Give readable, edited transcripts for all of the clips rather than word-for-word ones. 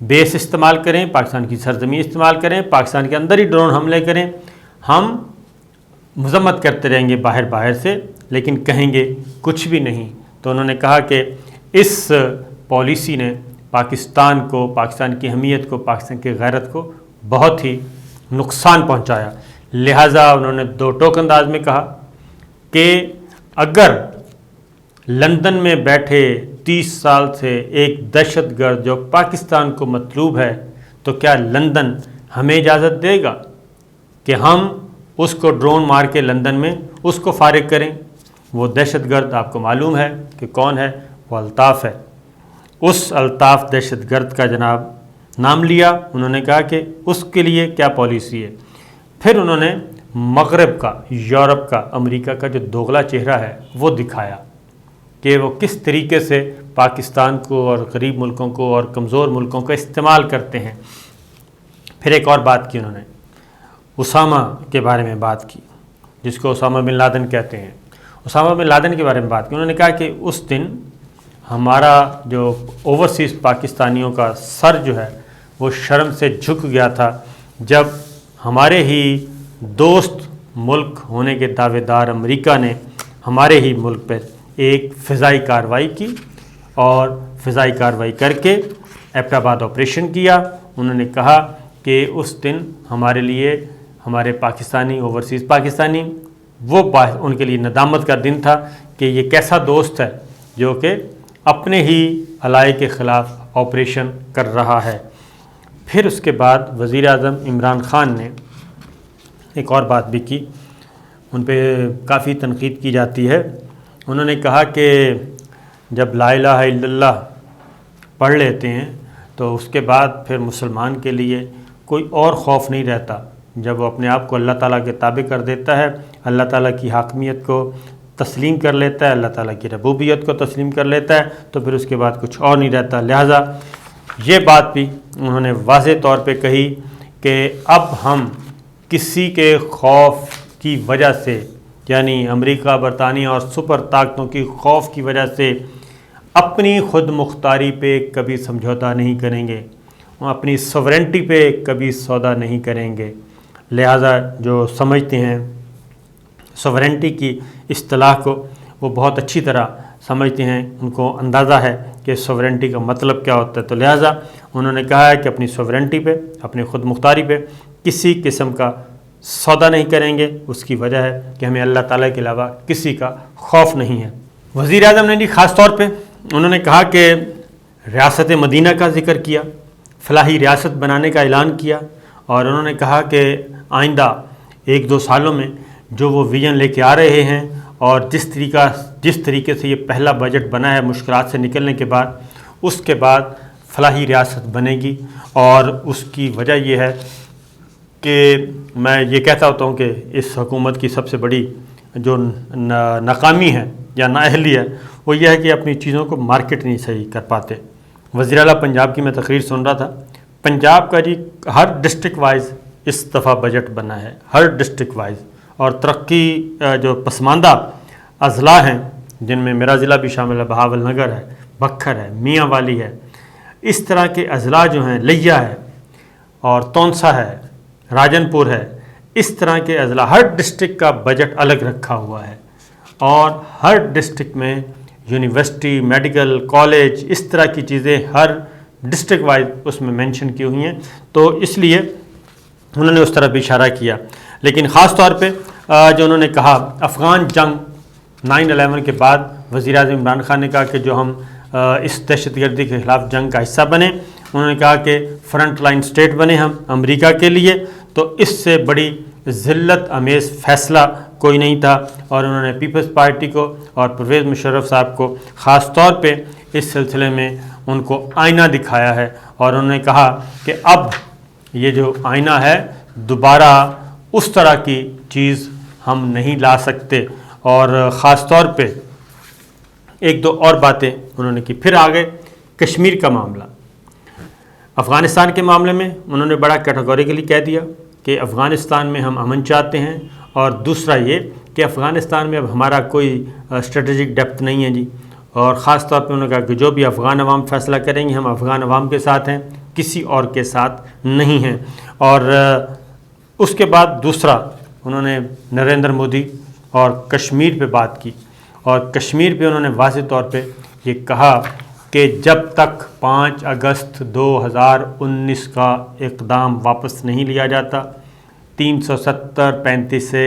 بیس استعمال کریں، پاکستان کی سرزمین استعمال کریں، پاکستان کے اندر ہی ڈرون حملے کریں، ہم مذمت کرتے رہیں گے باہر سے، لیکن کہیں گے کچھ بھی نہیں۔ تو انہوں نے کہا کہ اس پالیسی نے پاکستان کو، پاکستان کی اہمیت کو، پاکستان کی غیرت کو بہت ہی نقصان پہنچایا۔ لہٰذا انہوں نے دو ٹوک انداز میں کہا کہ اگر لندن میں بیٹھے 30 سال سے ایک دہشت گرد جو پاکستان کو مطلوب ہے، تو کیا لندن ہمیں اجازت دے گا کہ ہم اس کو ڈرون مار کے لندن میں اس کو فارغ کریں؟ وہ دہشت گرد آپ کو معلوم ہے کہ کون ہے، وہ الطاف ہے۔ اس الطاف دہشت گرد کا جناب نام لیا، انہوں نے کہا کہ اس کے لیے کیا پالیسی ہے۔ پھر انہوں نے مغرب کا، یورپ کا، امریکہ کا جو دوغلا چہرہ ہے وہ دکھایا کہ وہ کس طریقے سے پاکستان کو اور غریب ملکوں کو اور کمزور ملکوں کو استعمال کرتے ہیں۔ پھر ایک اور بات کی انہوں نے، اسامہ کے بارے میں بات کی، جس کو اسامہ بن لادن کہتے ہیں۔ اسامہ بن لادن کے بارے میں بات کی، انہوں نے کہا کہ اس دن ہمارا جو اوورسیز پاکستانیوں کا سر جو ہے وہ شرم سے جھک گیا تھا جب ہمارے ہی دوست ملک ہونے کے دعوے دار امریکہ نے ہمارے ہی ملک پر ایک فضائی کارروائی کی، اور فضائی کارروائی کر کے ایبٹ آباد آپریشن کیا۔ انہوں نے کہا کہ اس دن ہمارے لیے، ہمارے پاکستانی، اوورسیز پاکستانی، وہ ان کے لیے ندامت کا دن تھا کہ یہ کیسا دوست ہے جو کہ اپنے ہی علاقے کے خلاف آپریشن کر رہا ہے۔ پھر اس کے بعد وزیر اعظم عمران خان نے ایک اور بات بھی کی، ان پہ کافی تنقید کی جاتی ہے۔ انہوں نے کہا کہ جب لا الہ الا اللہ پڑھ لیتے ہیں تو اس کے بعد پھر مسلمان کے لیے کوئی اور خوف نہیں رہتا۔ جب وہ اپنے آپ کو اللہ تعالیٰ کے تابع کر دیتا ہے، اللہ تعالیٰ کی حاکمیت کو تسلیم کر لیتا ہے، اللہ تعالیٰ کی ربوبیت کو تسلیم کر لیتا ہے، تو پھر اس کے بعد کچھ اور نہیں رہتا۔ لہٰذا یہ بات بھی انہوں نے واضح طور پہ کہی کہ اب ہم کسی کے خوف کی وجہ سے، یعنی امریکہ، برطانیہ اور سپر طاقتوں کی خوف کی وجہ سے اپنی خود مختاری پہ کبھی سمجھوتا نہیں کریں گے، اپنی سوورنٹی پہ کبھی سودا نہیں کریں گے۔ لہٰذا جو سمجھتے ہیں سوورنٹی کی اصطلاح کو، وہ بہت اچھی طرح سمجھتے ہیں، ان کو اندازہ ہے کہ سوورنٹی کا مطلب کیا ہوتا ہے۔ تو لہٰذا انہوں نے کہا ہے کہ اپنی سوورنٹی پہ، اپنی خود مختاری پہ کسی قسم کا سودا نہیں کریں گے۔ اس کی وجہ ہے کہ ہمیں اللہ تعالیٰ کے علاوہ کسی کا خوف نہیں ہے۔ وزیر اعظم نے خاص طور پہ انہوں نے کہا کہ ریاست مدینہ کا ذکر کیا، فلاحی ریاست بنانے کا اعلان کیا، اور انہوں نے کہا کہ آئندہ 1-2 سالوں میں جو وہ ویژن لے کے آ رہے ہیں، اور جس طریقے سے یہ پہلا بجٹ بنا ہے مشکلات سے نکلنے کے بعد، اس کے بعد فلاحی ریاست بنے گی۔ اور اس کی وجہ یہ ہے کہ میں یہ کہتا ہوتا ہوں کہ اس حکومت کی سب سے بڑی جو ناکامی ہے یا نااہلی ہے، وہ یہ ہے کہ اپنی چیزوں کو مارکیٹ نہیں صحیح کر پاتے۔ وزیر اعلیٰ پنجاب کی میں تقریر سن رہا تھا، پنجاب کا ہر ڈسٹرکٹ وائز اس دفعہ بجٹ بنا ہے، ہر ڈسٹرکٹ وائز، اور ترقی جو پسماندہ اضلاع ہیں جن میں میرا ضلع بھی شامل ہے، بہاول نگر ہے، بکھر ہے، میاں والی ہے، اس طرح کے اضلاع جو ہیں، لیا ہے اور تونسا ہے، راجن پور ہے، اس طرح کے اضلاع، ہر ڈسٹرکٹ کا بجٹ الگ رکھا ہوا ہے، اور ہر ڈسٹرکٹ میں یونیورسٹی، میڈیکل کالج، اس طرح کی چیزیں ہر ڈسٹرکٹ وائز اس میں مینشن کی ہوئی ہیں۔ تو اس لیے انہوں نے اس طرح بھی اشارہ کیا۔ لیکن خاص طور پہ جو انہوں نے کہا افغان جنگ 9/11 کے بعد، وزیر اعظم عمران خان نے کہا کہ جو ہم اس دہشت گردی کے خلاف جنگ کا حصہ بنے، انہوں نے کہا کہ فرنٹ لائن سٹیٹ بنے ہم امریکہ کے لیے، تو اس سے بڑی ذلت امیز فیصلہ کوئی نہیں تھا۔ اور انہوں نے پیپلز پارٹی کو اور پرویز مشرف صاحب کو خاص طور پہ اس سلسلے میں ان کو آئینہ دکھایا ہے، اور انہوں نے کہا کہ اب یہ جو آئینہ ہے دوبارہ اس طرح کی چیز ہم نہیں لا سکتے۔ اور خاص طور پہ 1-2 اور باتیں انہوں نے کی۔ پھر آگے کشمیر کا معاملہ، افغانستان کے معاملے میں انہوں نے بڑا کیٹیگوریکلی کہہ دیا کہ افغانستان میں ہم امن چاہتے ہیں، اور دوسرا یہ کہ افغانستان میں اب ہمارا کوئی اسٹریٹجک ڈیپتھ نہیں ہے جی۔ اور خاص طور پہ انہوں نے کہا کہ جو بھی افغان عوام فیصلہ کریں گے ہم افغان عوام کے ساتھ ہیں، کسی اور کے ساتھ نہیں ہیں۔ اور اس کے بعد دوسرا انہوں نے نریندر مودی اور کشمیر پہ بات کی، اور کشمیر پہ انہوں نے واضح طور پہ یہ کہا کہ جب تک 5 اگست 2019 کا اقدام واپس نہیں لیا جاتا، 370-35 سے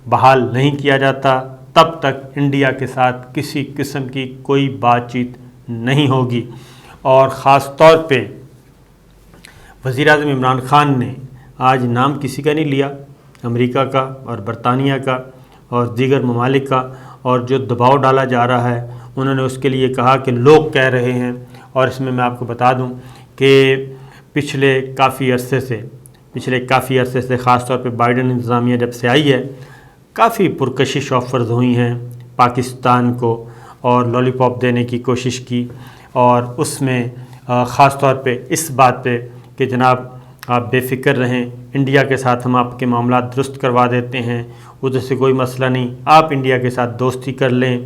بحال نہیں کیا جاتا، تب تک انڈیا کے ساتھ کسی قسم کی کوئی بات چیت نہیں ہوگی۔ اور خاص طور پہ وزیر اعظم عمران خان نے آج نام کسی کا نہیں لیا، امریکہ کا اور برطانیہ کا اور دیگر ممالک کا، اور جو دباؤ ڈالا جا رہا ہے انہوں نے اس کے لیے کہا کہ لوگ کہہ رہے ہیں۔ اور اس میں آپ کو بتا دوں کہ پچھلے کافی عرصے سے خاص طور پہ بائیڈن انتظامیہ جب سے آئی ہے، کافی پرکشش آفرز ہوئی ہیں پاکستان کو، اور لالی پاپ دینے کی کوشش کی، اور اس میں خاص طور پہ اس بات پہ کہ جناب آپ بے فکر رہیں، انڈیا کے ساتھ ہم آپ کے معاملات درست کروا دیتے ہیں، ادھر سے کوئی مسئلہ نہیں، آپ انڈیا کے ساتھ دوستی کر لیں۔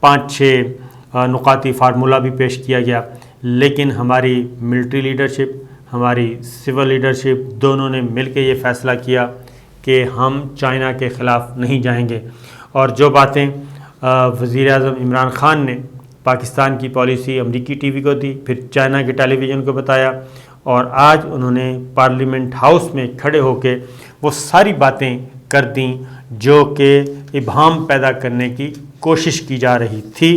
5-6 نقاطی فارمولہ بھی پیش کیا گیا، لیکن ہماری ملٹری لیڈرشپ، ہماری سول لیڈرشپ دونوں نے مل کے یہ فیصلہ کیا کہ ہم چائنا کے خلاف نہیں جائیں گے۔ اور جو باتیں وزیر اعظم عمران خان نے پاکستان کی پالیسی امریکی ٹی وی کو دی، پھر چائنا کے ٹیلی ویژن کو بتایا، اور آج انہوں نے پارلیمنٹ ہاؤس میں کھڑے ہو کے وہ ساری باتیں کر دیں جو کہ ابہام پیدا کرنے کی کوشش کی جا رہی تھی۔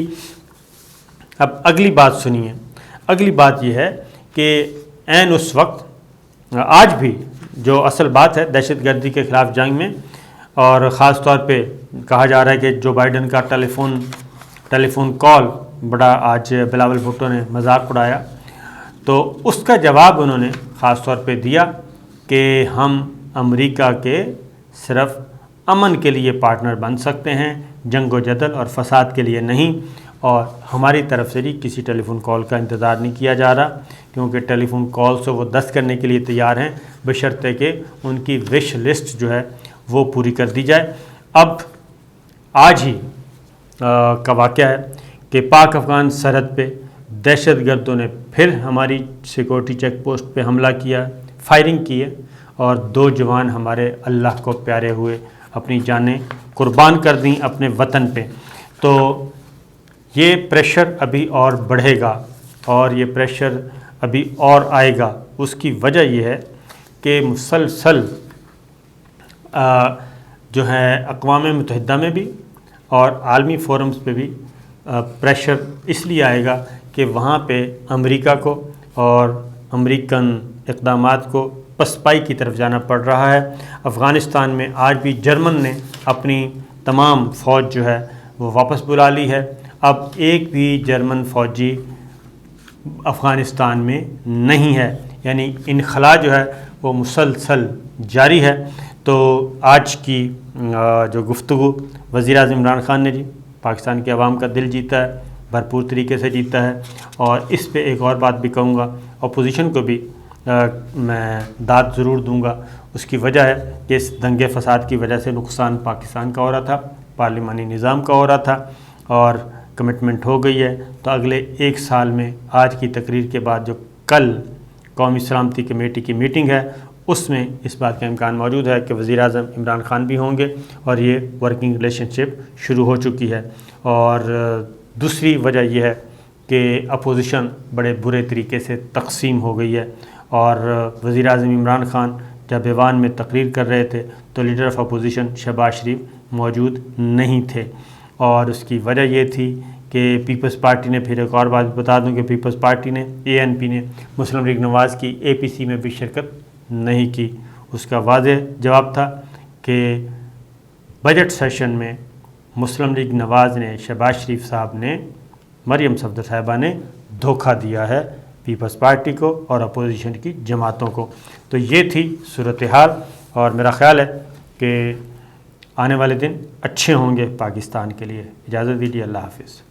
اب اگلی بات سنیے، اگلی بات یہ ہے کہ عین اس وقت آج بھی جو اصل بات ہے دہشت گردی کے خلاف جنگ میں، اور خاص طور پہ کہا جا رہا ہے کہ جو بائیڈن کا ٹیلی فون کال بڑا آج بلاول بھٹو نے مذاق اڑایا، تو اس کا جواب انہوں نے خاص طور پہ دیا کہ ہم امریکہ کے صرف امن کے لیے پارٹنر بن سکتے ہیں، جنگ و جدل اور فساد کے لیے نہیں، اور ہماری طرف سے بھی کسی ٹیلی فون کال کا انتظار نہیں کیا جا رہا، کیونکہ ٹیلی فون کال سے وہ 10 کرنے کے لیے تیار ہیں، بشرطے کہ ان کی وش لسٹ جو ہے وہ پوری کر دی جائے۔ اب آج ہی کا واقعہ ہے کہ پاک افغان سرحد پہ دہشت گردوں نے پھر ہماری سیکورٹی چیک پوسٹ پہ حملہ کیا، فائرنگ کی ہے، اور 2 جوان ہمارے اللہ کو پیارے ہوئے اپنی جانیں قربان کر دیں اپنے وطن پہ۔ تو یہ پریشر ابھی اور بڑھے گا، اور یہ پریشر ابھی اور آئے گا۔ اس کی وجہ یہ ہے کہ مسلسل جو ہے اقوام متحدہ میں بھی اور عالمی فورمز پہ بھی پریشر اس لیے آئے گا کہ وہاں پہ امریکہ کو اور امریکن اقدامات کو پسپائی کی طرف جانا پڑ رہا ہے۔ افغانستان میں آج بھی جرمن نے اپنی تمام فوج جو ہے وہ واپس بلا لی ہے۔ اب ایک بھی جرمن فوجی افغانستان میں نہیں ہے، یعنی انخلا جو ہے وہ مسلسل جاری ہے۔ تو آج کی جو گفتگو وزیر اعظم عمران خان نے پاکستان کے عوام کا دل جیتا ہے، بھرپور طریقے سے جیتا ہے، اور اس پہ ایک اور بات بھی کہوں گا، اپوزیشن کو بھی میں داد ضرور دوں گا۔ اس کی وجہ ہے کہ اس دنگے فساد کی وجہ سے نقصان پاکستان کا ہو رہا تھا، پارلیمانی نظام کا ہو رہا تھا، اور کمٹمنٹ ہو گئی ہے۔ تو اگلے 1 سال میں آج کی تقریر کے بعد جو کل قومی سلامتی کمیٹی کی میٹنگ ہے، اس میں اس بات کا امکان موجود ہے کہ وزیر اعظم عمران خان بھی ہوں گے، اور یہ ورکنگ ریلیشن شپ شروع ہو چکی ہے۔ اور دوسری وجہ یہ ہے کہ اپوزیشن بڑے برے طریقے سے تقسیم ہو گئی ہے، اور وزیر اعظم عمران خان جب ایوان میں تقریر کر رہے تھے تو لیڈر آف اپوزیشن شہباز شریف موجود نہیں تھے، اور اس کی وجہ یہ تھی کہ پیپلز پارٹی نے، پھر ایک اور بات بتا دوں کہ پیپلز پارٹی نے، ANP نے مسلم لیگ نواز کی APC میں بھی شرکت نہیں کی۔ اس کا واضح جواب تھا کہ بجٹ سیشن میں مسلم لیگ نواز نے، شہباز شریف صاحب نے، مریم صفدر صاحبہ نے دھوکہ دیا ہے پیپلز پارٹی کو اور اپوزیشن کی جماعتوں کو۔ تو یہ تھی صورتحال، اور میرا خیال ہے کہ آنے والے دن اچھے ہوں گے پاکستان کے لیے۔ اجازت دیجیے، اللہ حافظ۔